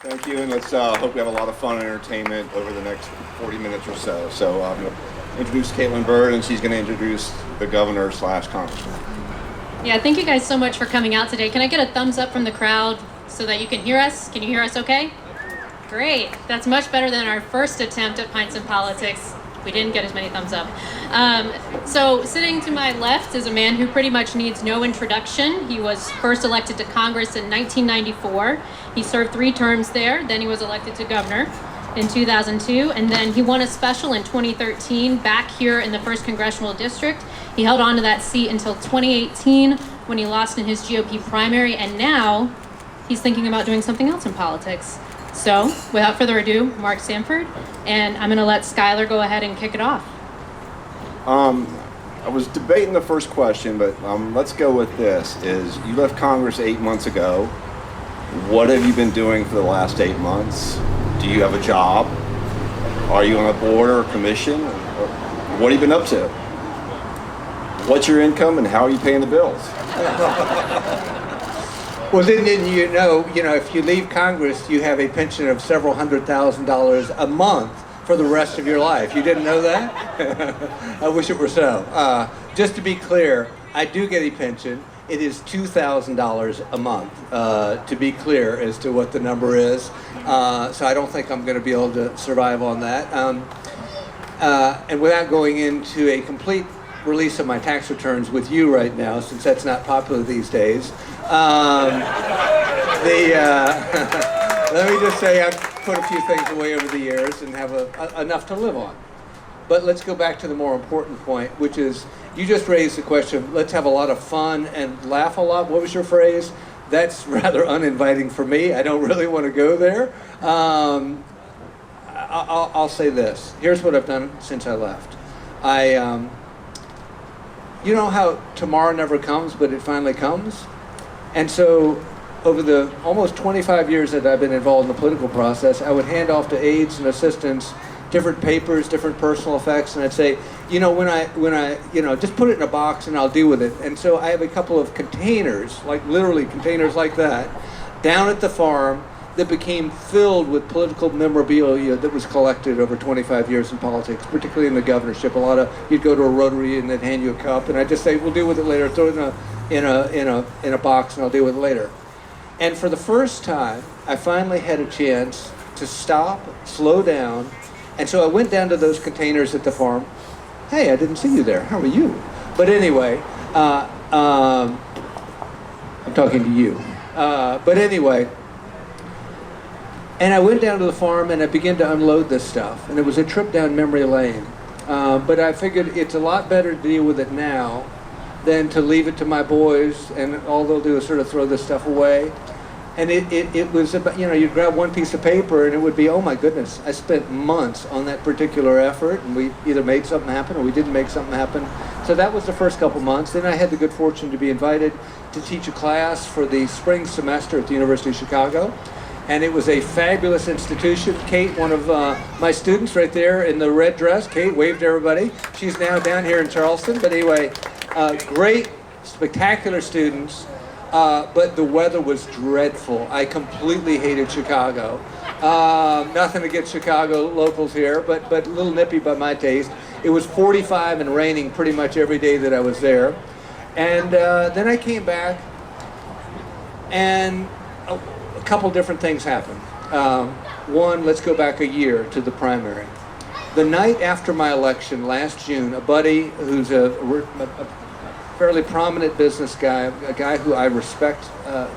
Thank you, and let's hope we have a lot of fun and entertainment over the next 40 minutes or so. So I'm going to introduce Caitlin Bird, and she's going to introduce the governor/congressman. Yeah, thank you guys so much for coming out today. Can I get a thumbs up from the crowd so that you can hear us? Can you hear us okay? Great. That's much better than our first attempt at Pints in Politics. We didn't get as many thumbs up. So sitting to my left is a man who pretty much needs no introduction. He was first elected to Congress in 1994. He served 3 terms there. Then he was elected to governor in 2002. And then he won a special in 2013 back here in the 1st Congressional District. He held on to that seat until 2018 when he lost in his GOP primary. And now he's thinking about doing something else in politics. So, without further ado, Mark Sanford, and I'm going to let Skylar go ahead and kick it off. I was debating the first question, but let's go with this. You left Congress 8 months ago. What have you been doing for the last 8 months? Do you have a job? Are you on a board or a commission? What have you been up to? What's your income and how are you paying the bills? Well, then you know, if you leave Congress, you have a pension of several $100,000 a month for the rest of your life. You didn't know that? I wish it were so. Just to be clear, I do get a pension. It is $2,000 a month, to be clear as to what the number is. So I don't think I'm going to be able to survive on that. And without going into a complete release of my tax returns with you right now, since that's not popular these days. Let me just say I've put a few things away over the years and have enough to live on. But let's go back to the more important point, which is you just raised the question, let's have a lot of fun and laugh a lot. What was your phrase? That's rather uninviting for me. I don't really want to go there. I'll say this. Here's what I've done since I left. You know how tomorrow never comes, but it finally comes? And so over the almost 25 years that I've been involved in the political process, I would hand off to aides and assistants different papers, different personal effects, and I'd say, when I just put it in a box and I'll deal with it. And so I have a couple of containers, like literally containers like that, down at the farm that became filled with political memorabilia that was collected over 25 years in politics, particularly in the governorship. You'd go to a Rotary and they'd hand you a cup, and I'd just say, we'll deal with it later. Throw it in a box, and I'll deal with it later. And for the first time, I finally had a chance to stop, slow down, and so I went down to those containers at the farm. Hey, I didn't see you there. How are you? But anyway, I'm talking to you. But anyway. And I went down to the farm and I began to unload this stuff. And it was a trip down memory lane. But I figured it's a lot better to deal with it now than to leave it to my boys and all they'll do is sort of throw this stuff away. And it was about, you'd grab one piece of paper and it would be, oh my goodness, I spent months on that particular effort and we either made something happen or we didn't make something happen. So that was the first couple months. Then I had the good fortune to be invited to teach a class for the spring semester at the University of Chicago. And it was a fabulous institution. Kate, one of my students right there in the red dress, Kate waved to everybody. She's now down here in Charleston. But anyway, great, spectacular students. But the weather was dreadful. I completely hated Chicago. Nothing against Chicago locals here, but a little nippy by my taste. It was 45 and raining pretty much every day that I was there. And then I came back, and a couple different things happened. One, let's go back a year to the primary. The night after my election last June, a buddy who's a fairly prominent business guy, a guy who I respect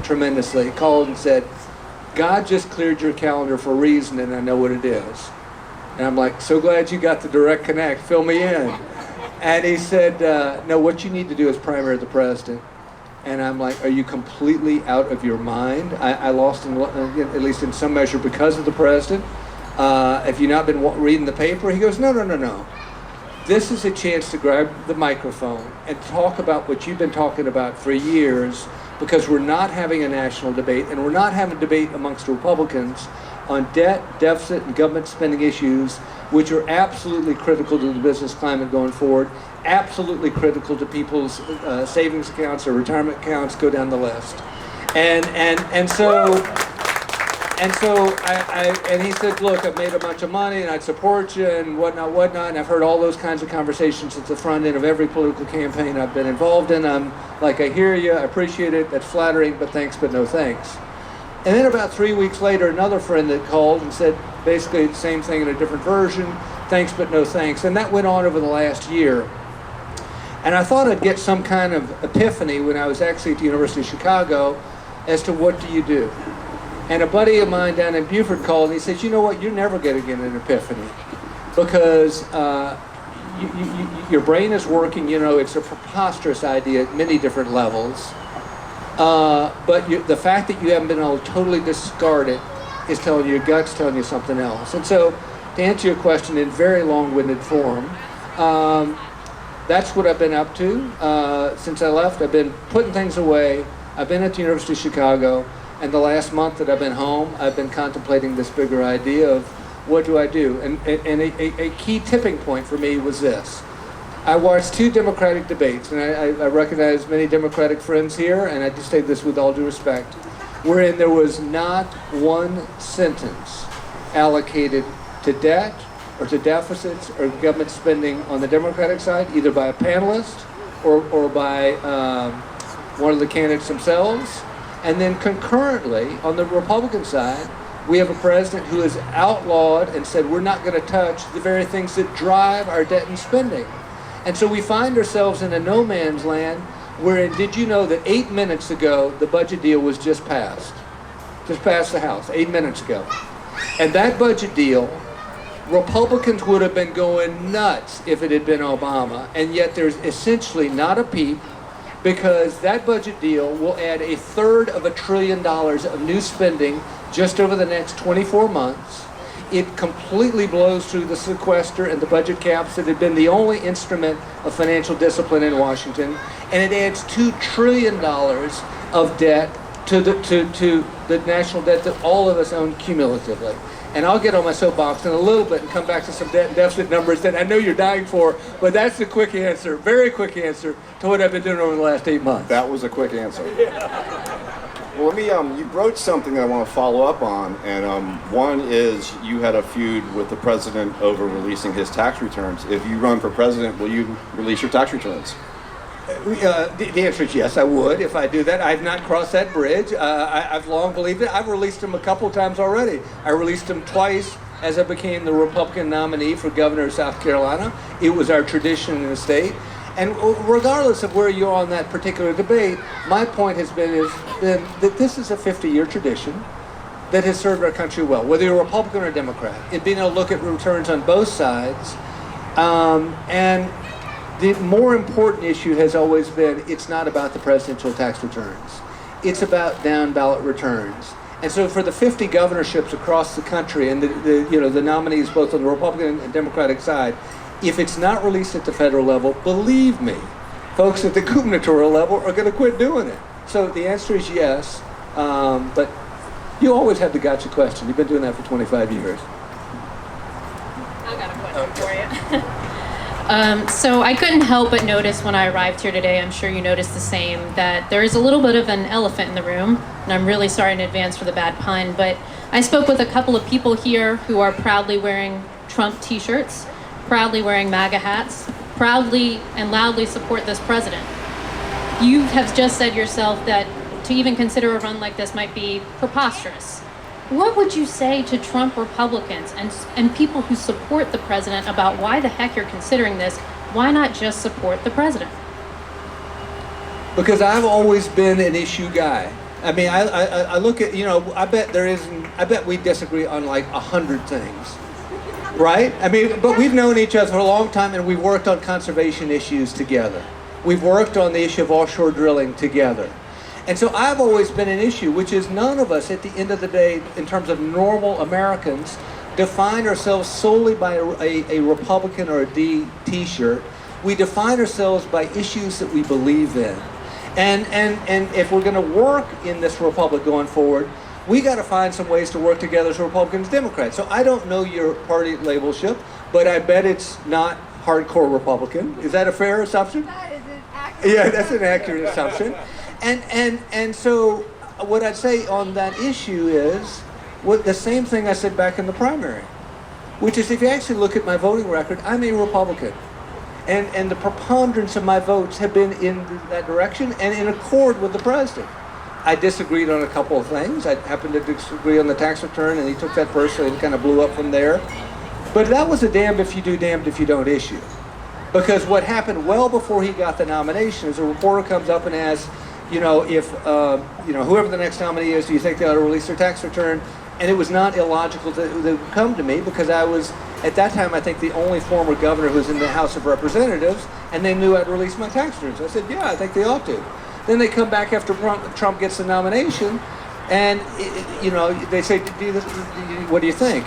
tremendously, called and said, God just cleared your calendar for a reason and I know what it is. And I'm like, so glad you got the direct connect, fill me in. And he said, no, what you need to do is primary the president. And I'm like, are you completely out of your mind? I lost, at least in some measure, because of the president. Have you not been reading the paper? He goes, no. This is a chance to grab the microphone and talk about what you've been talking about for years, because we're not having a national debate, and we're not having a debate amongst Republicans on debt, deficit, and government spending issues, which are absolutely critical to the business climate going forward, absolutely critical to people's savings accounts or retirement accounts, go down the list. And so And so and he said, look, I've made a bunch of money and I'd support you and whatnot. And I've heard all those kinds of conversations at the front end of every political campaign I've been involved in. I'm like, I hear you, I appreciate it, that's flattering, but thanks, but no thanks. And then about 3 weeks later, another friend that called and said basically the same thing in a different version, thanks, but no thanks. And that went on over the last year. And I thought I'd get some kind of epiphany when I was actually at the University of Chicago as to what do you do? And a buddy of mine down in Beaufort called and he says, you know what, you're never going to get an epiphany because your brain is working, you know, it's a preposterous idea at many different levels. But the fact that you haven't been able to totally discard it is telling you, your gut's telling you something else. And so to answer your question in very long-winded form, that's what I've been up to since I left. I've been putting things away. I've been at the University of Chicago. And the last month that I've been home, I've been contemplating this bigger idea of what do I do? And a key tipping point for me was this. I watched 2 Democratic debates, and I recognize many Democratic friends here, and I just say this with all due respect, wherein there was not one sentence allocated to debt or to deficits or government spending on the Democratic side, either by a panelist or by one of the candidates themselves. And then concurrently, on the Republican side, we have a president who has outlawed and said we're not going to touch the very things that drive our debt and spending. And so we find ourselves in a no man's land wherein, did you know that 8 minutes ago, the budget deal was just passed the House, 8 minutes ago. And that budget deal, Republicans would have been going nuts if it had been Obama, and yet there's essentially not a peep, because that budget deal will add $1/3 trillion of new spending just over the next 24 months. It completely blows through the sequester and the budget caps that had been the only instrument of financial discipline in Washington, and it adds $2 trillion of debt to the national debt that all of us own cumulatively. And I'll get on my soapbox in a little bit and come back to some debt and deficit numbers that I know you're dying for, but that's the quick answer, very quick answer to what I've been doing over the last 8 months. That was a quick answer. Well, let me, you broached something that I want to follow up on, and one is you had a feud with the president over releasing his tax returns. If you run for president, will you release your tax returns? The answer is yes, I would if I do that. I've not crossed that bridge. I've long believed it. I've released them a couple times already. I released them twice as I became the Republican nominee for governor of South Carolina. It was our tradition in the state. And regardless of where you're on that particular debate, my point has been that this is a 50-year tradition that has served our country well, whether you're a Republican or Democrat, in being able to look at returns on both sides. And the more important issue has always been, it's not about the presidential tax returns. It's about down-ballot returns. And so for the 50 governorships across the country and the nominees both on the Republican and Democratic side, if it's not released at the federal level, believe me, folks at the gubernatorial level are going to quit doing it. So the answer is yes, but you always have the gotcha question. You've been doing that for 25 years. I got a question for you. So I couldn't help but notice when I arrived here today, I'm sure you noticed the same, that there is a little bit of an elephant in the room, and I'm really sorry in advance for the bad pun, but I spoke with a couple of people here who are proudly wearing Trump t-shirts, proudly wearing MAGA hats, proudly and loudly support this president. You have just said yourself that to even consider a run like this might be preposterous. What would you say to Trump Republicans and people who support the president about why the heck you're considering this? Why not just support the president? Because I've always been an issue guy. I mean, I look at, I bet we disagree on like 100 things, right? I mean, but we've known each other for a long time and we've worked on conservation issues together. We've worked on the issue of offshore drilling together. And so I've always been an issue, which is none of us at the end of the day, in terms of normal Americans, define ourselves solely by a Republican or a D t-shirt. We define ourselves by issues that we believe in. And if we're going to work in this republic going forward, we got to find some ways to work together as Republicans and Democrats. So I don't know your party labelship, but I bet it's not hardcore Republican. Is that a fair assumption? That is an accurate Yeah, that's an accurate assumption. And so what I'd say on that issue is, the same thing I said back in the primary, which is if you actually look at my voting record, I'm a Republican. And the preponderance of my votes have been in that direction and in accord with the president. I disagreed on a couple of things. I happened to disagree on the tax return, and he took that personally and kind of blew up from there. But that was a damned if you do, damned if you don't issue. Because what happened well before he got the nomination is a reporter comes up and asks, if whoever the next nominee is, do you think they ought to release their tax return? And it was not illogical that they would come to me because I was, at that time, I think the only former governor who was in the House of Representatives, and they knew I'd release my tax returns. I said, yeah, I think they ought to. Then they come back after Trump gets the nomination, and they say, what do you think?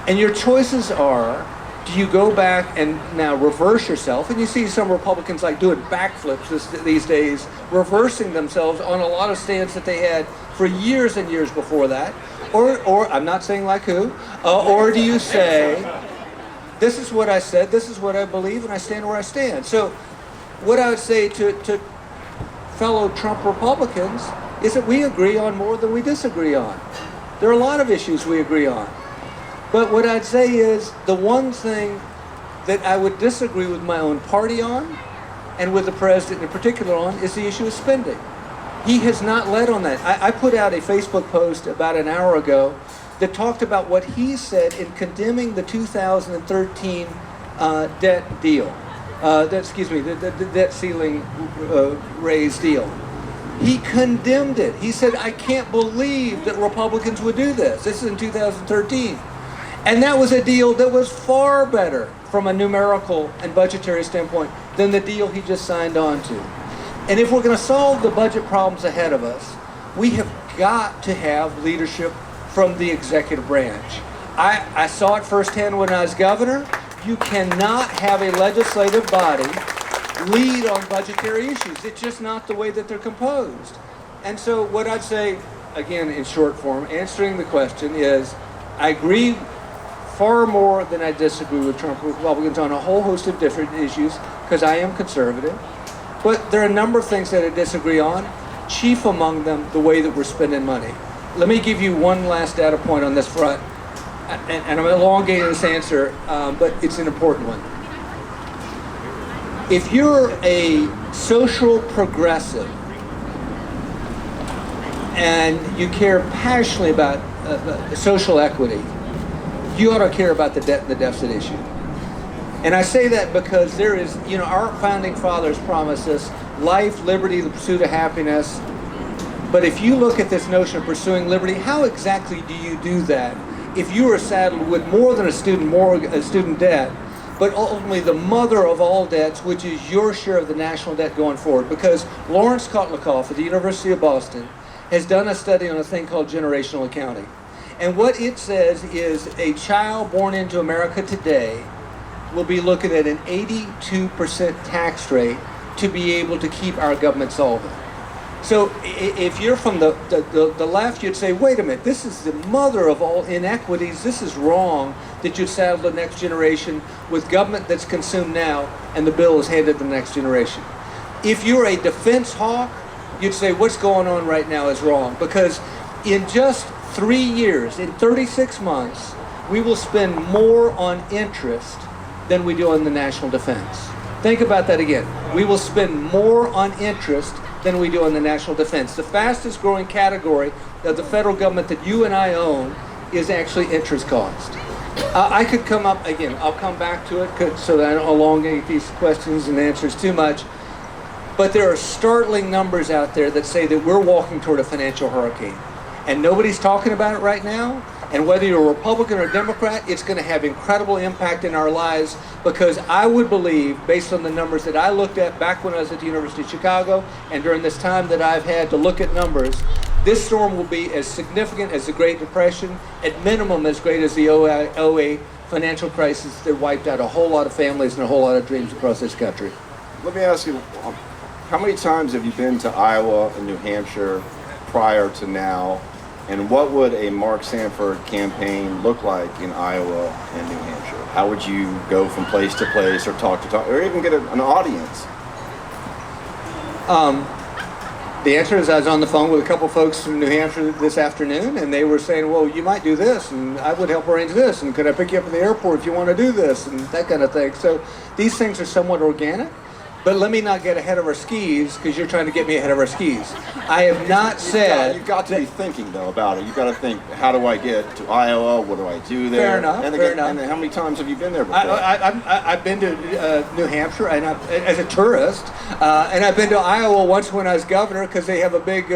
And your choices are, do you go back and now reverse yourself? And you see some Republicans like doing backflips these days, reversing themselves on a lot of stands that they had for years and years before that. Or I'm not saying like who, or do you say, this is what I said, this is what I believe, and I stand where I stand. So what I would say to fellow Trump Republicans is that we agree on more than we disagree on. There are a lot of issues we agree on. But what I'd say is the one thing that I would disagree with my own party on, and with the president in particular on, is the issue of spending. He has not led on that. I put out a Facebook post about an hour ago that talked about what he said in condemning the 2013 debt deal. The debt ceiling raise deal. He condemned it. He said, I can't believe that Republicans would do this. This is in 2013. And that was a deal that was far better from a numerical and budgetary standpoint than the deal he just signed on to. And if we're going to solve the budget problems ahead of us, we have got to have leadership from the executive branch. I saw it firsthand when I was governor. You cannot have a legislative body lead on budgetary issues. It's just not the way that they're composed. And so what I'd say, again, in short form, answering the question is, I agree far more than I disagree with Trump Republicans on a whole host of different issues, because I am conservative. But there are a number of things that I disagree on, chief among them the way that we're spending money. Let me give you one last data point on this front, and I'm elongating this answer, but it's an important one. If you're a social progressive and you care passionately about social equity, you ought to care about the debt and the deficit issue. And I say that because there is, our founding fathers promised us life, liberty, the pursuit of happiness. But if you look at this notion of pursuing liberty, how exactly do you do that if you are saddled with more than a student debt, but ultimately the mother of all debts, which is your share of the national debt going forward? Because Lawrence Kotlikoff at the University of Boston has done a study on a thing called generational accounting. And what it says is a child born into America today will be looking at an 82% tax rate to be able to keep our government solvent. So if you're from the left, you'd say, wait a minute, this is the mother of all inequities. This is wrong that you'd saddle the next generation with government that's consumed now and the bill is handed to the next generation. If you're a defense hawk, you'd say what's going on right now is wrong, because in just 3 years, in 36 months, we will spend more on interest than we do on the national defense. Think about that again. We will spend more on interest than we do on the national defense. The fastest growing category of the federal government that you and I own is actually interest cost. I could come up, again, I'll come back to it so that I don't elongate these questions and answers too much. But there are startling numbers out there that say that we're walking toward a financial hurricane. And nobody's talking about it right now. And whether you're a Republican or Democrat, it's going to have incredible impact in our lives, because I would believe, based on the numbers that I looked at back when I was at the University of Chicago and during this time that I've had to look at numbers, this storm will be as significant as the Great Depression, at minimum as great as the 08 financial crisis that wiped out a whole lot of families and a whole lot of dreams across this country. Let me ask you, how many times have you been to Iowa and New Hampshire prior to now? And what would a Mark Sanford campaign look like in Iowa and New Hampshire? How would you go from place to place, or talk, or even get an audience? The answer is I was on the phone with a couple folks from New Hampshire this afternoon, and they were saying, well, you might do this, and I would help arrange this, and could I pick you up at the airport if you want to do this, and that kind of thing. So these things are somewhat organic, but let me not get ahead of our skis, because you're trying to get me ahead of our skis. I have not said... You've got to be thinking, though, about it. You've got to think, how do I get to Iowa? What do I do there? Fair enough, and fair enough. And how many times have you been there before? I've been to New Hampshire and as a tourist, and I've been to Iowa once when I was governor, because they have a big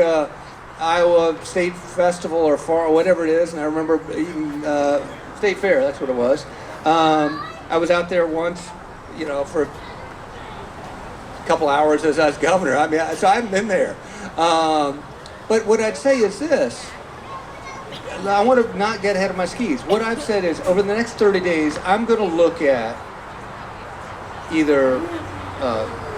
Iowa State Festival or whatever it is, and I remember eating State Fair, that's what it was. I was out there once, for a couple hours as I was governor. I mean, so I haven't been there. But what I'd say is this. I want to not get ahead of my skis. What I've said is, over the next 30 days, I'm going to look at either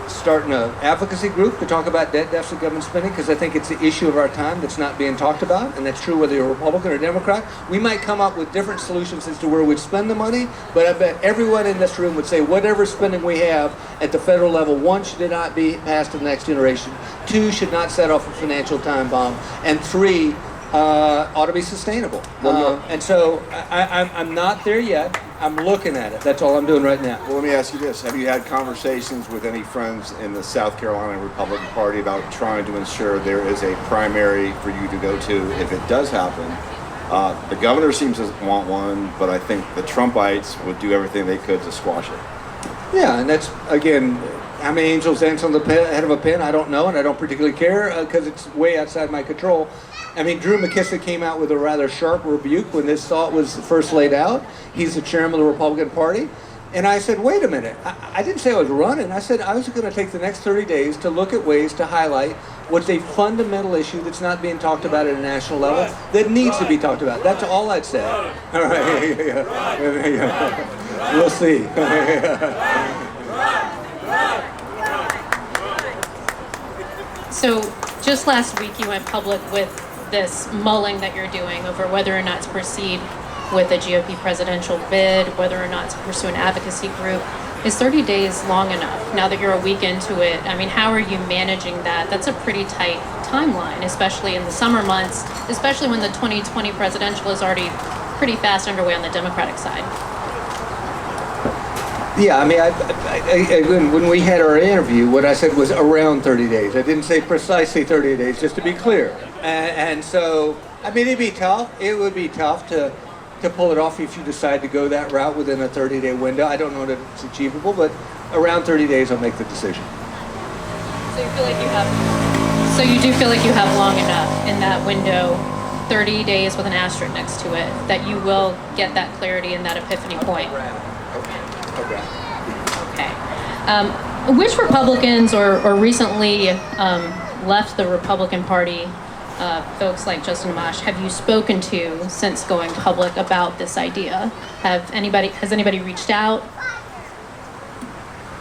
starting an advocacy group to talk about debt deficit government spending, because I think it's the issue of our time that's not being talked about, and that's true whether you're a Republican or Democrat. We might come up with different solutions as to where we'd spend the money, but I bet everyone in this room would say whatever spending we have at the federal level, one, should not be passed to the next generation, two, should not set off a financial time bomb, and three, ought to be sustainable. And so I'm not there yet. I'm looking at it. That's all I'm doing right now. Well, let me ask you this. Have you had conversations with any friends in the South Carolina Republican Party about trying to ensure there is a primary for you to go to if it does happen? The governor seems to want one, but I think the Trumpites would do everything they could to squash it. Yeah, and that's, again, how many angels dance on the head of a pin? I don't know, and I don't particularly care because it's way outside my control. I mean, Drew McKissick came out with a rather sharp rebuke when this thought was first laid out. He's the chairman of the Republican Party. And I said, wait a minute. I didn't say I was running. I said I was going to take the next 30 days to look at ways to highlight what's a fundamental issue that's not being talked about at a national level that needs to be talked about. That's all I'd say. All right. We'll see. So just last week you went public with this mulling that you're doing over whether or not to proceed with a GOP presidential bid, whether or not to pursue an advocacy group. Is 30 days long enough now that you're a week into it? I mean, how are you managing that? That's a pretty tight timeline, especially in the summer months, especially when the 2020 presidential is already pretty fast underway on the Democratic side. Yeah, I mean, when we had our interview, what I said was around 30 days. I didn't say precisely 30 days, just to be clear. And so, I mean, it'd be tough. It would be tough to pull it off if you decide to go that route within a 30-day window. I don't know that it's achievable, but around 30 days, I'll make the decision. So you feel like you have, so you do feel like you have long enough in that window, 30 days with an asterisk next to it, that you will get that clarity and that epiphany point. Okay. Which Republicans or recently left the Republican Party, folks like Justin Amash, have you spoken to since going public about this idea? Has anybody reached out?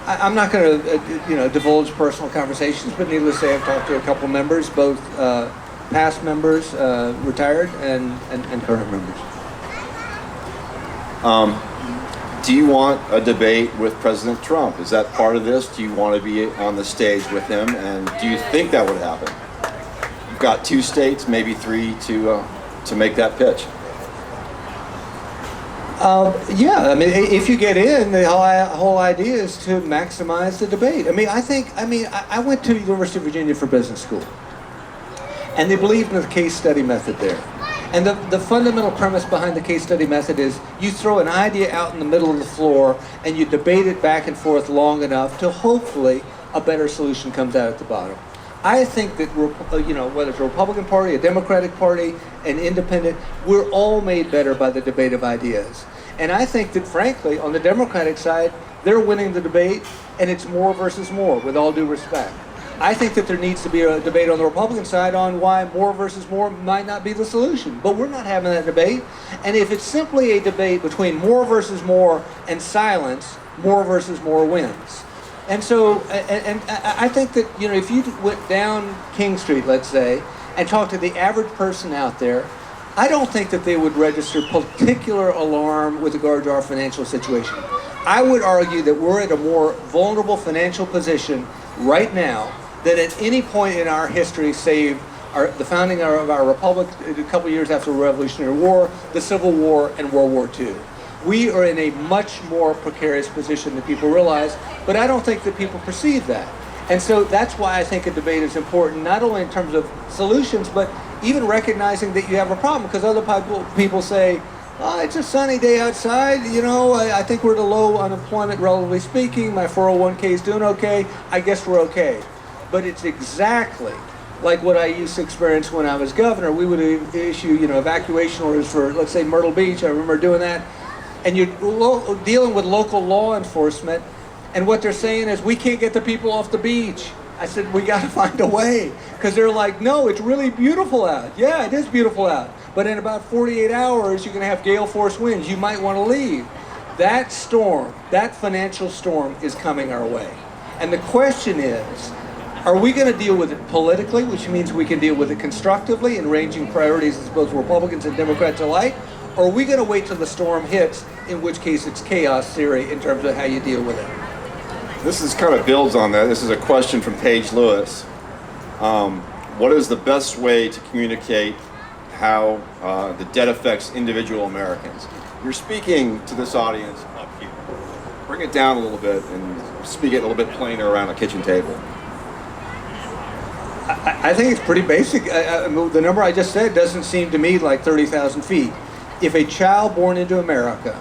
I'm not going to, divulge personal conversations, but needless to say, I've talked to a couple members, both past members, retired, and current members. Do you want a debate with President Trump? Is that part of this? Do you want to be on the stage with him? And do you think that would happen? You've got 2 states, maybe 3, to make that pitch. Yeah, I mean, if you get in, the whole idea is to maximize the debate. I went to University of Virginia for business school, and they believed in the case study method there. And the fundamental premise behind the case study method is you throw an idea out in the middle of the floor and you debate it back and forth long enough till hopefully a better solution comes out at the bottom. I think that, whether it's a Republican Party, a Democratic Party, an independent, we're all made better by the debate of ideas. And I think that, frankly, on the Democratic side, they're winning the debate, and it's more versus more, with all due respect. I think that there needs to be a debate on the Republican side on why more versus more might not be the solution. But we're not having that debate. And if it's simply a debate between more versus more and silence, more versus more wins. And so, and I think that, if you went down King Street, let's say, and talked to the average person out there, I don't think that they would register particular alarm with regard to our financial situation. I would argue that we're at a more vulnerable financial position right now that at any point in our history, save the founding of our republic a couple years after the Revolutionary War, the Civil War, and World War II. We are in a much more precarious position than people realize, but I don't think that people perceive that. And so that's why I think a debate is important, not only in terms of solutions, but even recognizing that you have a problem, because other people say, oh, it's a sunny day outside, you know, I think we're at a low unemployment, relatively speaking, my 401k is doing okay, I guess we're okay. But it's exactly like what I used to experience when I was governor. We would issue, you know, evacuation orders for, let's say, Myrtle Beach. I remember doing that. And you're dealing with local law enforcement, and what they're saying is, we can't get the people off the beach. I said, we got to find a way. Because they're like, no, it's really beautiful out. Yeah, it is beautiful out. But in about 48 hours, you're going to have gale force winds. You might want to leave. That storm, that financial storm is coming our way. And the question is, are we going to deal with it politically, which means we can deal with it constructively in ranging priorities as both Republicans and Democrats alike? Or are we going to wait till the storm hits, in which case it's chaos theory in terms of how you deal with it? This is kind of builds on that. This is a question from Paige Lewis. What is the best way to communicate how the debt affects individual Americans? You're speaking to this audience up here. Bring it down a little bit and speak it a little bit plainer around a kitchen table. I think it's pretty basic. The number I just said doesn't seem to me like 30,000 feet. If a child born into America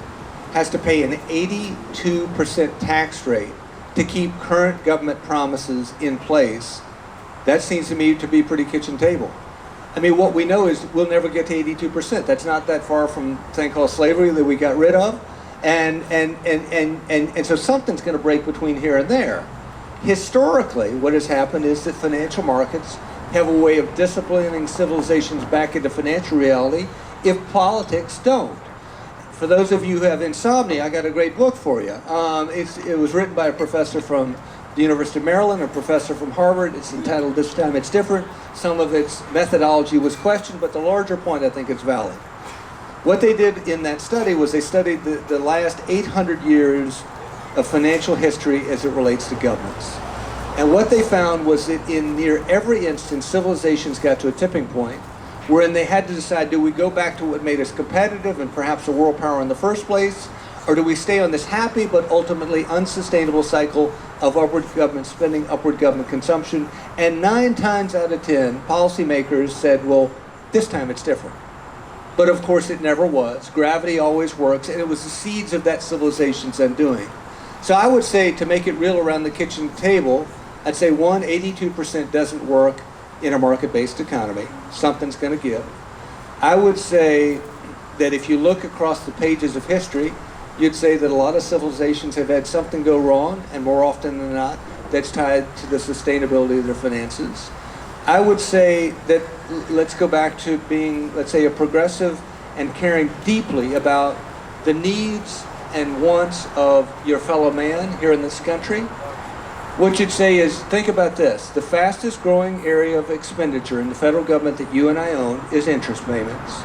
has to pay an 82% tax rate to keep current government promises in place, that seems to me to be pretty kitchen table. I mean, what we know is we'll never get to 82%. That's not that far from a thing called slavery that we got rid of. And so something's going to break between here and there. Historically, what has happened is that financial markets have a way of disciplining civilizations back into financial reality if politics don't. For those of you who have insomnia, I got a great book for you. It was written by a professor from the University of Maryland, a professor from Harvard. It's entitled This Time It's Different. Some of its methodology was questioned, but the larger point I think is valid. What they did in that study was they studied the last 800 years of financial history as it relates to governments. And what they found was that in near every instance, civilizations got to a tipping point wherein they had to decide, do we go back to what made us competitive and perhaps a world power in the first place, or do we stay on this happy but ultimately unsustainable cycle of upward government spending, upward government consumption? And 9 times out of 10, policymakers said, well, this time it's different. But of course it never was. Gravity always works, and it was the seeds of that civilization's undoing. So I would say, to make it real around the kitchen table, I'd say 82% doesn't work in a market-based economy. Something's going to give. I would say that if you look across the pages of history, you'd say that a lot of civilizations have had something go wrong, and more often than not, that's tied to the sustainability of their finances. I would say that let's go back to being, let's say, a progressive and caring deeply about the needs and wants of your fellow man here in this country. What you'd say is, think about this. The fastest growing area of expenditure in the federal government that you and I own is interest payments.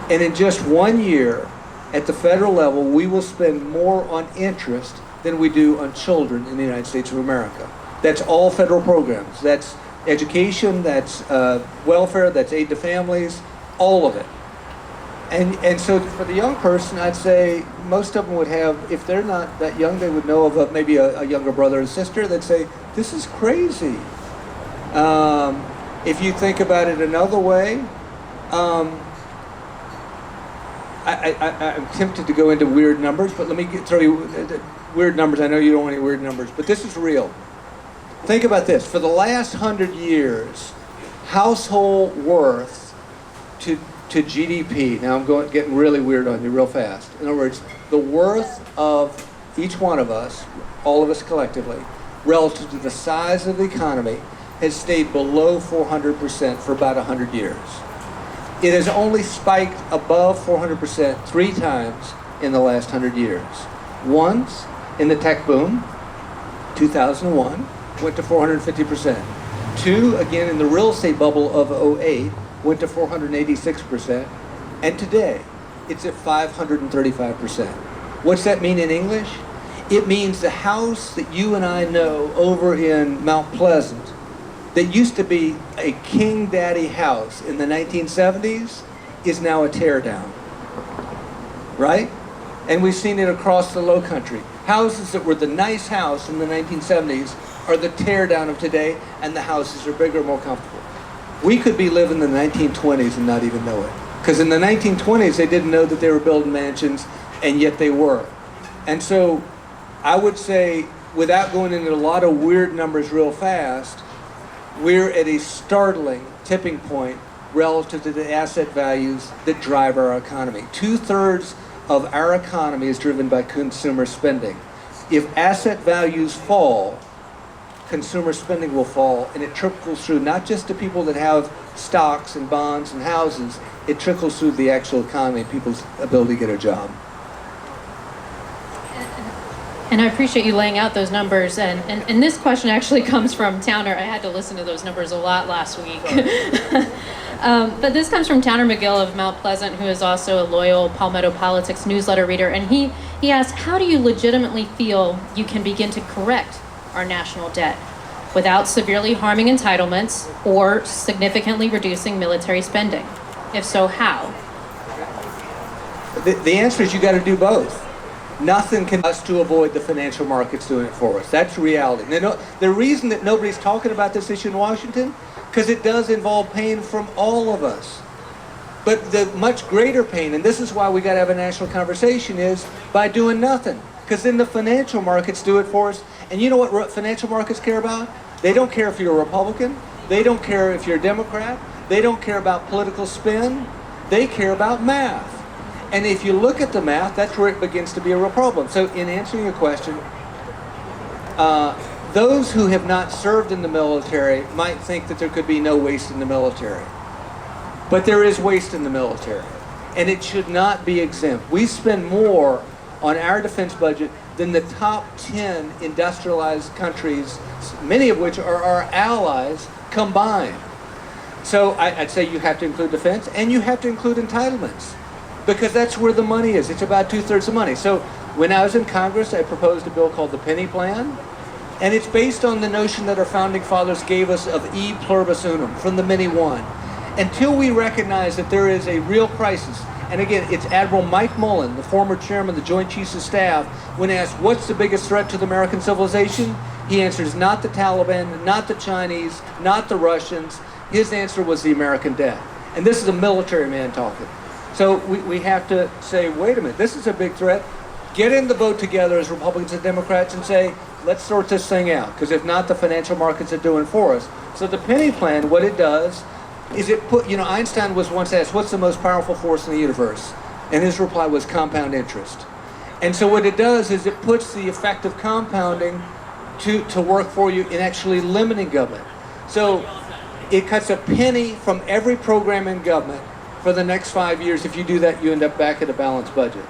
And in just 1 year, at the federal level, we will spend more on interest than we do on children in the United States of America. That's all federal programs. That's education, that's welfare, that's aid to families, all of it. And so for the young person, I'd say most of them would have, if they're not that young, they would know of maybe a younger brother or sister. They'd say, this is crazy. If you think about it another way, I'm tempted to go into weird numbers, but let me throw you weird numbers. I know you don't want any weird numbers, but this is real. Think about this. For the last 100 years, household worth to GDP, now I'm getting really weird on you real fast. In other words, the worth of each one of us, all of us collectively, relative to the size of the economy, has stayed below 400% for about 100 years. It has only spiked above 400% 3 times in the last 100 years. Once in the tech boom, 2001, went to 450%. 2, again in the real estate bubble of 2008, went to 486%. And today, it's at 535%. What's that mean in English? It means the house that you and I know over in Mount Pleasant that used to be a king daddy house in the 1970s is now a teardown, right? And we've seen it across the low country. Houses that were the nice house in the 1970s are the teardown of today, and the houses are bigger, more comfortable. We could be living in the 1920s and not even know it. Because in the 1920s, they didn't know that they were building mansions, and yet they were. And so I would say, without going into a lot of weird numbers real fast, we're at a startling tipping point relative to the asset values that drive our economy. 2/3 of our economy is driven by consumer spending. If asset values fall, consumer spending will fall, and it trickles through not just to people that have stocks and bonds and houses, it trickles through the actual economy, people's ability to get a job. And I appreciate you laying out those numbers. And this question actually comes from Towner. I had to listen to those numbers a lot last week. But this comes from Towner McGill of Mount Pleasant, who is also a loyal Palmetto Politics newsletter reader. And he asked, how do you legitimately feel you can begin to correct our national debt without severely harming entitlements or significantly reducing military spending? If so, how? The answer is you got to do both. Nothing can us to avoid the financial markets doing it for us. That's reality. Now, the reason that nobody's talking about this issue in Washington, because it does involve pain from all of us. But the much greater pain, and this is why we got to have a national conversation, is by doing nothing. Because then the financial markets do it for us. And you know what financial markets care about? They don't care if you're a Republican. They don't care if you're a Democrat. They don't care about political spin. They care about math. And if you look at the math, that's where it begins to be a real problem. So in answering your question, those who have not served in the military might think that there could be no waste in the military. But there is waste in the military, and it should not be exempt. We spend more on our defense budget than the top 10 industrialized countries, many of which are our allies, combined. So I'd say you have to include defense, and you have to include entitlements, because that's where the money is. It's about 2/3 of money. So when I was in Congress, I proposed a bill called the Penny Plan, and it's based on the notion that our founding fathers gave us of e pluribus unum, from the many one. Until we recognize that there is a real crisis, and again, it's Admiral Mike Mullen, the former chairman of the Joint Chiefs of Staff, when asked what's the biggest threat to the American civilization, he answers not the Taliban, not the Chinese, not the Russians. His answer was the American debt. And this is a military man talking. So we have to say, wait a minute, this is a big threat. Get in the boat together as Republicans and Democrats and say, let's sort this thing out, because if not, the financial markets are doing it for us. So the Penny Plan, what it does is it put, Einstein was once asked, what's the most powerful force in the universe? And his reply was compound interest. And so what it does is it puts the effect of compounding to work for you in actually limiting government. So it cuts a penny from every program in government for the next 5 years. If you do that, you end up back at a balanced budget.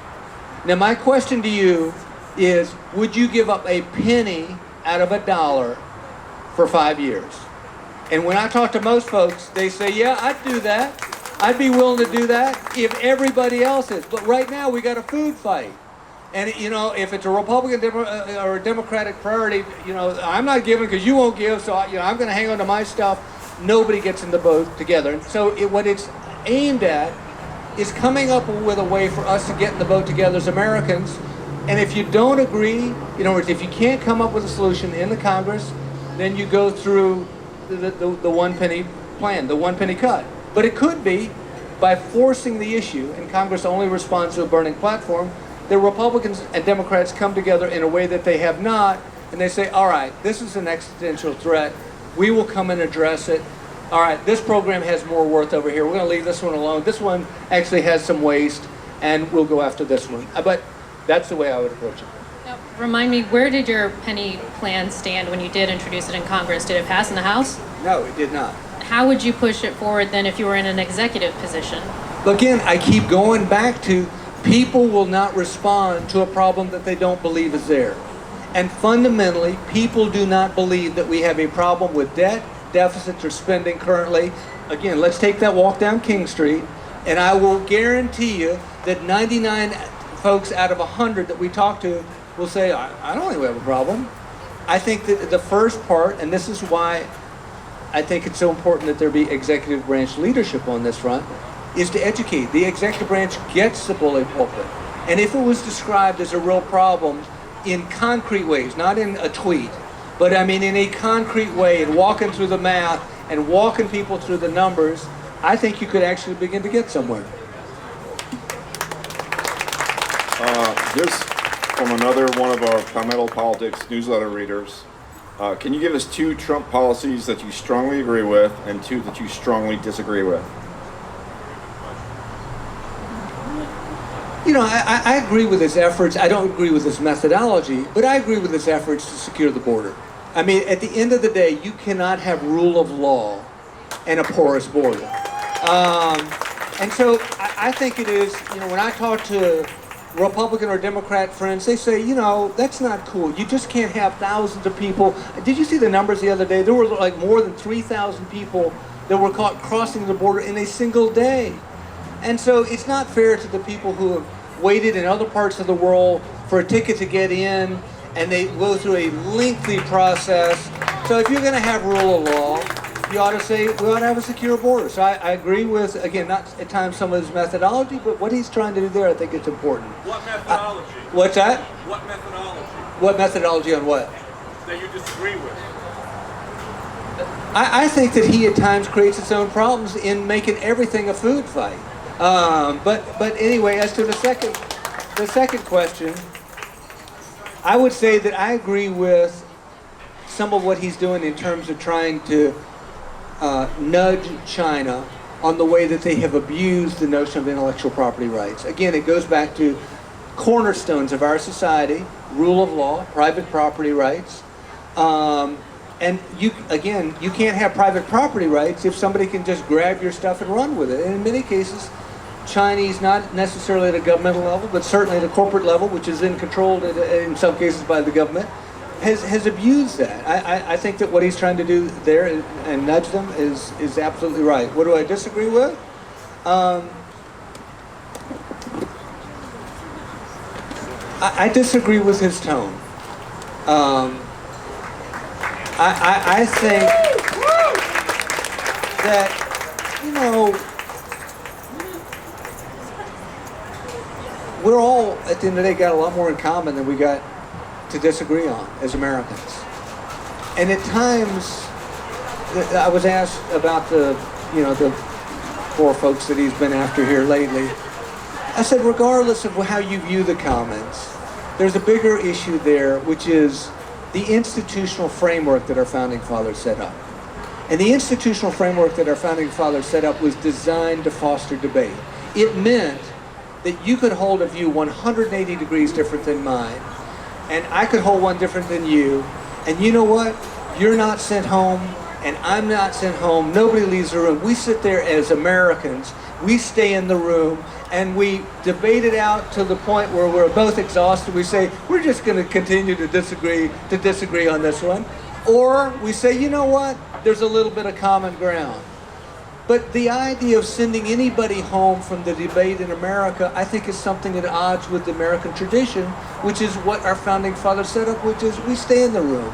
Now, my question to you is, would you give up a penny out of $1 for 5 years? And when I talk to most folks, they say, yeah, I'd do that. I'd be willing to do that if everybody else is. But right now, we got a food fight. And, if it's a Republican or a Democratic priority, I'm not giving because you won't give, so I'm going to hang on to my stuff. Nobody gets in the boat together. So what it's aimed at is coming up with a way for us to get in the boat together as Americans. And if you don't agree, if you can't come up with a solution in the Congress, then you go through the one penny plan, the one penny cut. But it could be by forcing the issue, and Congress only responds to a burning platform, the Republicans and Democrats come together in a way that they have not, and they say, all right, this is an existential threat. We will come and address it. All right, this program has more worth over here. We're going to leave this one alone. This one actually has some waste, and we'll go after this one. But that's the way I would approach it. Now, remind me, where did your penny plan stand when you did introduce it in Congress? Did it pass in the House? No, it did not. How would you push it forward then if you were in an executive position? Again, I keep going back to people will not respond to a problem that they don't believe is there. And fundamentally, people do not believe that we have a problem with debt, deficits, or spending currently. Again, let's take that walk down King Street, and I will guarantee you that 99 folks out of 100 that we talk to will say, I don't think we have a problem. I think that the first part, and this is why I think it's so important that there be executive branch leadership on this front, is to educate. The executive branch gets the bully pulpit. And if it was described as a real problem in concrete ways, not in a tweet, but I mean in a concrete way, and walking through the math and walking people through the numbers, I think you could actually begin to get somewhere. Here's from another one of our Palmetto Politics newsletter readers. Can you give us 2 Trump policies that you strongly agree with and 2 that you strongly disagree with? You know, I agree with his efforts. I don't agree with his methodology, but I agree with his efforts to secure the border. I mean, at the end of the day, you cannot have rule of law and a porous border. And so I think it is, you know, when I talk to Republican or Democrat friends, they say, you know, that's not cool. You just can't have thousands of people. Did you see the numbers the other day? There were like more than 3,000 people that were caught crossing the border in a single day. And so it's not fair to the people who have waited in other parts of the world for a ticket to get in, and they go through a lengthy process. So if you're going to have rule of law, you ought to say we ought to have a secure border. So I agree with, again, not at times some of his methodology, but what he's trying to do there, I think it's important. What methodology? What's that? What methodology? What methodology on what? That you disagree with? I think that he at times creates its own problems in making everything a food fight. But anyway, as to the second question, I would say that I agree with some of what he's doing in terms of trying to nudge China on the way that they have abused the notion of intellectual property rights. Again, it goes back to cornerstones of our society: rule of law, private property rights. And you can't have private property rights if somebody can just grab your stuff and run with it. And in many cases, Chinese, not necessarily at a governmental level, but certainly at a corporate level, which is then controlled in some cases by the government, has abused that. I think that what he's trying to do there and nudge them is absolutely right. What do I disagree with? I disagree with his tone. I think that, you know, we're all, at the end of the day, got a lot more in common than we got to disagree on as Americans. And at times, I was asked about the 4 folks that he's been after here lately. I said, regardless of how you view the comments, there's a bigger issue there, which is the institutional framework that our founding fathers set up. And the institutional framework that our founding fathers set up was designed to foster debate. It meant that you could hold a view 180 degrees different than mine, and I could hold one different than you, and you know what? You're not sent home, and I'm not sent home. Nobody leaves the room. We sit there as Americans. We stay in the room, and we debate it out to the point where we're both exhausted. We say, we're just going to continue to disagree on this one. Or we say, you know what? There's a little bit of common ground. But the idea of sending anybody home from the debate in America, I think, is something at odds with the American tradition, which is what our founding fathers set up, which is we stay in the room.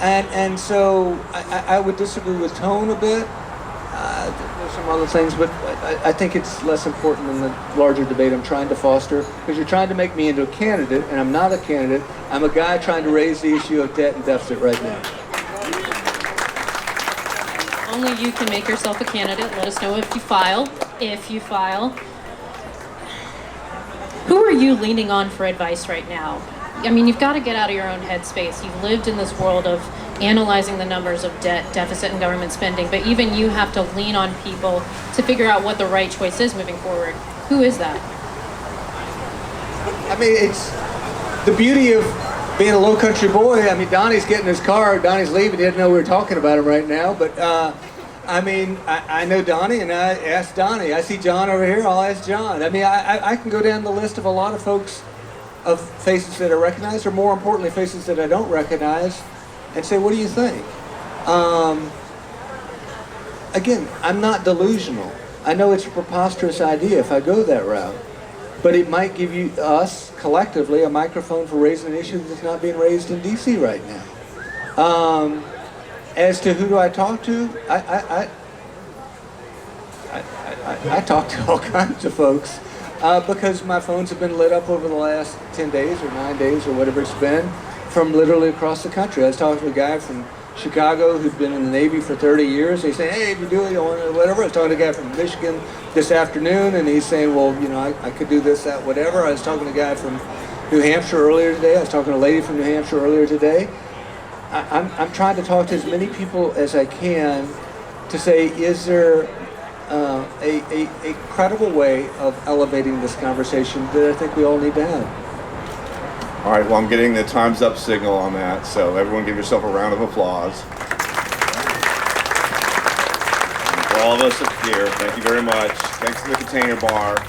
And so I would disagree with tone a bit. There's some other things, but I think it's less important than the larger debate I'm trying to foster, because you're trying to make me into a candidate, and I'm not a candidate. I'm a guy trying to raise the issue of debt and deficit right now. Only you can make yourself a candidate. Let us know if you file. Who are you leaning on for advice right now? I mean, you've got to get out of your own headspace. You've lived in this world of analyzing the numbers of debt, deficit, and government spending, but even you have to lean on people to figure out what the right choice is moving forward. Who is that? I mean, it's the beauty of being a low country boy. I mean, Donnie's getting his car. Donnie's leaving. He didn't know we were talking about him right now, but I mean, I know Donnie, and I asked Donnie. I see John over here. I'll ask John. I mean, I can go down the list of a lot of folks, of faces that I recognize, or more importantly, faces that I don't recognize, and say, what do you think? Again, I'm not delusional. I know it's a preposterous idea if I go that route, but it might give us, collectively, a microphone for raising an issue that's not being raised in D.C. right now. As to who do I talk to, I talk to all kinds of folks because my phones have been lit up over the last 10 days or 9 days or whatever it's been from literally across the country. I was talking to a guy from Chicago who'd been in the Navy for 30 years. He's saying, hey, if you do it, you want whatever. I was talking to a guy from Michigan this afternoon, and he's saying, well, you know, I could do this, that, whatever. I was talking to a guy from New Hampshire earlier today. I was talking to a lady from New Hampshire earlier today. I'm trying to talk to as many people as I can to say, is there a credible way of elevating this conversation that I think we all need to have? All right, well, I'm getting the time's up signal on that, so everyone give yourself a round of applause. And for all of us up here, thank you very much. Thanks to the Container Bar.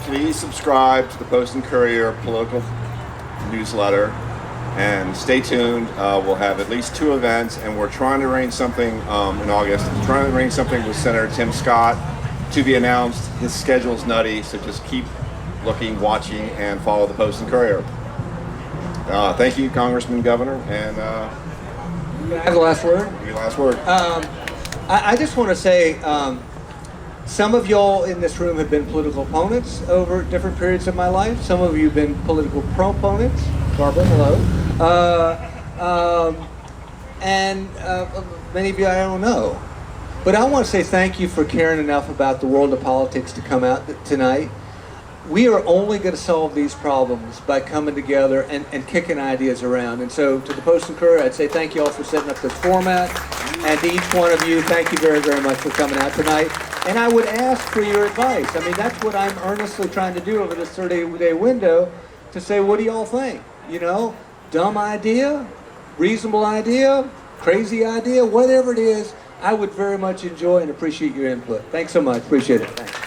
Please subscribe to the Post and Courier political newsletter, and stay tuned. We'll have at least 2 events, and we're trying to arrange something in August. We're trying to arrange something with Senator Tim Scott to be announced. His schedule's nutty, so just keep looking, watching, and follow the Post and Courier. Thank you, Congressman, Governor, and Can I have the last word? your last word. I just want to say, some of y'all in this room have been political opponents over different periods of my life. Some of you have been political proponents. Barbara, hello. And many of you I don't know. But I want to say thank you for caring enough about the world of politics to come out tonight. We are only going to solve these problems by coming together and kicking ideas around. And so to the Post and Courier, I'd say thank you all for setting up this format. And to each one of you, thank you very, very much for coming out tonight. And I would ask for your advice. I mean, that's what I'm earnestly trying to do over this 30-day window, to say, what do y'all think? You know, dumb idea, reasonable idea, crazy idea, whatever it is, I would very much enjoy and appreciate your input. Thanks so much. Appreciate it. Thanks.